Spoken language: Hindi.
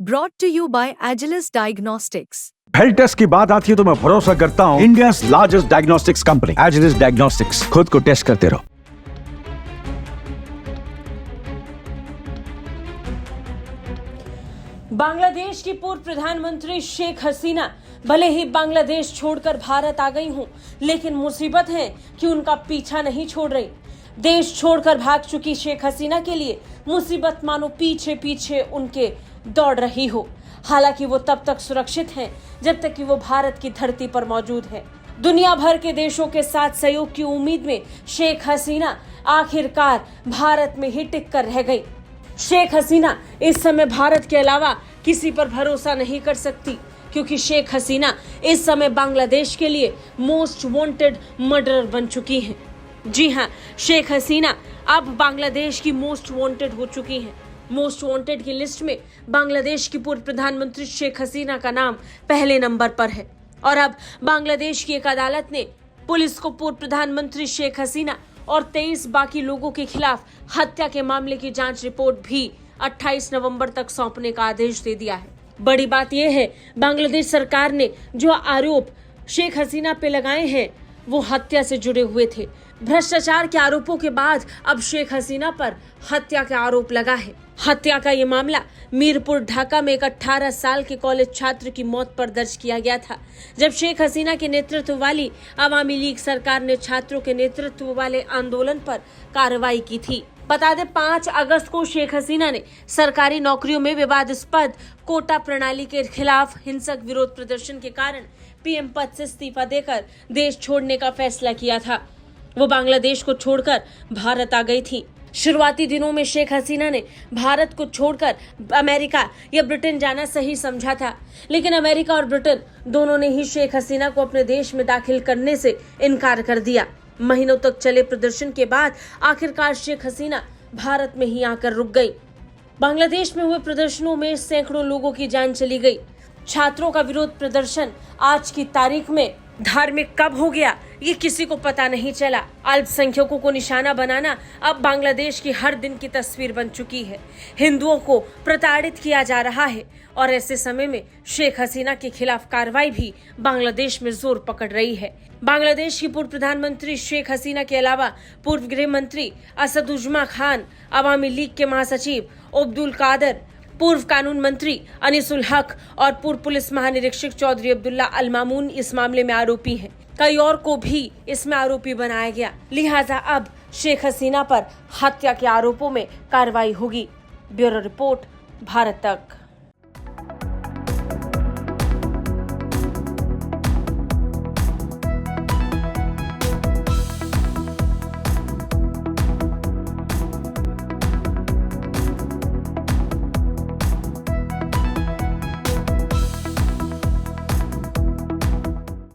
Brought to you by Agilus Diagnostics. Health test की बात आती है तो मैं भरोसा करता हूँ India largest diagnostics company Agilus diagnostics. खुद को टेस्ट करते रहो। बांग्लादेश की पूर्व प्रधानमंत्री शेख हसीना भले ही बांग्लादेश छोड़कर भारत आ गई हूं, लेकिन मुसीबत है कि उनका पीछा नहीं छोड़ रही। देश छोड़कर भाग चुकी शेख हसीना के लिए मुसीबत मानो पीछे पीछे उनके दौड़ रही हो। हालांकि वो तब तक सुरक्षित हैं जब तक कि वो भारत की धरती पर मौजूद है। दुनिया भर के देशों के साथ सहयोग की उम्मीद में शेख हसीना आखिरकार भारत में ही टिक कर रह गई। शेख हसीना इस समय भारत के अलावा किसी पर भरोसा नहीं कर सकती, क्योंकि शेख हसीना इस समय बांग्लादेश के लिए मोस्ट वांटेड मर्डरर बन चुकी हैं। जी हां, शेख हसीना अब बांग्लादेश की मोस्ट वांटेड हो चुकी हैं। मोस्ट वांटेड की लिस्ट में बांग्लादेश की पूर्व प्रधानमंत्री शेख हसीना का नाम पहले नंबर पर है। और अब बांग्लादेश की एक अदालत ने पुलिस को पूर्व प्रधानमंत्री शेख हसीना और 23 बाकी लोगों के खिलाफ हत्या के मामले की जांच रिपोर्ट भी 28 नवंबर तक सौंपने का आदेश दे दिया है। बड़ी बात यह है, बांग्लादेश सरकार ने जो आरोप शेख हसीना पे लगाए हैं वो हत्या से जुड़े हुए थे। भ्रष्टाचार के आरोपों के बाद अब शेख हसीना पर हत्या का आरोप लगा है। हत्या का ये मामला मीरपुर ढाका में एक 18 साल के कॉलेज छात्र की मौत पर दर्ज किया गया था, जब शेख हसीना के नेतृत्व वाली अवामी लीग सरकार ने छात्रों के नेतृत्व वाले आंदोलन पर कार्रवाई की थी। बता दें, 5 अगस्त को शेख हसीना ने सरकारी नौकरियों में विवादास्पद कोटा प्रणाली के खिलाफ हिंसक विरोध प्रदर्शन के कारण पीएम पद से इस्तीफा देकर देश छोड़ने का फैसला किया था। वो बांग्लादेश को छोड़कर भारत आ गई थी। शुरुआती दिनों में शेख हसीना ने भारत को छोड़कर अमेरिका या ब्रिटेन जाना सही समझा था, लेकिन अमेरिका और ब्रिटेन दोनों ने ही शेख हसीना को अपने देश में दाखिल करने से इनकार कर दिया। महीनों तक चले प्रदर्शन के बाद आखिरकार शेख हसीना भारत में ही आकर रुक गई। बांग्लादेश में हुए प्रदर्शनों में सैकड़ों लोगों की जान चली गई। छात्रों का विरोध प्रदर्शन आज की तारीख में धार्मिक कब हो गया ये किसी को पता नहीं चला। अल्पसंख्यकों को निशाना बनाना अब बांग्लादेश की हर दिन की तस्वीर बन चुकी है। हिंदुओं को प्रताड़ित किया जा रहा है और ऐसे समय में शेख हसीना के खिलाफ कार्रवाई भी बांग्लादेश में जोर पकड़ रही है। बांग्लादेश की पूर्व प्रधानमंत्री शेख हसीना के अलावा पूर्व गृह मंत्री असदुज्जमा खान, अवामी लीग के महासचिव अब्दुल कादर, पूर्व कानून मंत्री अनीसुल हक और पूर्व पुलिस महानिरीक्षक चौधरी अब्दुल्ला अल मामून इस मामले में आरोपी हैं। कई और को भी इसमें आरोपी बनाया गया। लिहाजा अब शेख हसीना पर हत्या के आरोपों में कार्रवाई होगी। ब्यूरो रिपोर्ट, भारत तक।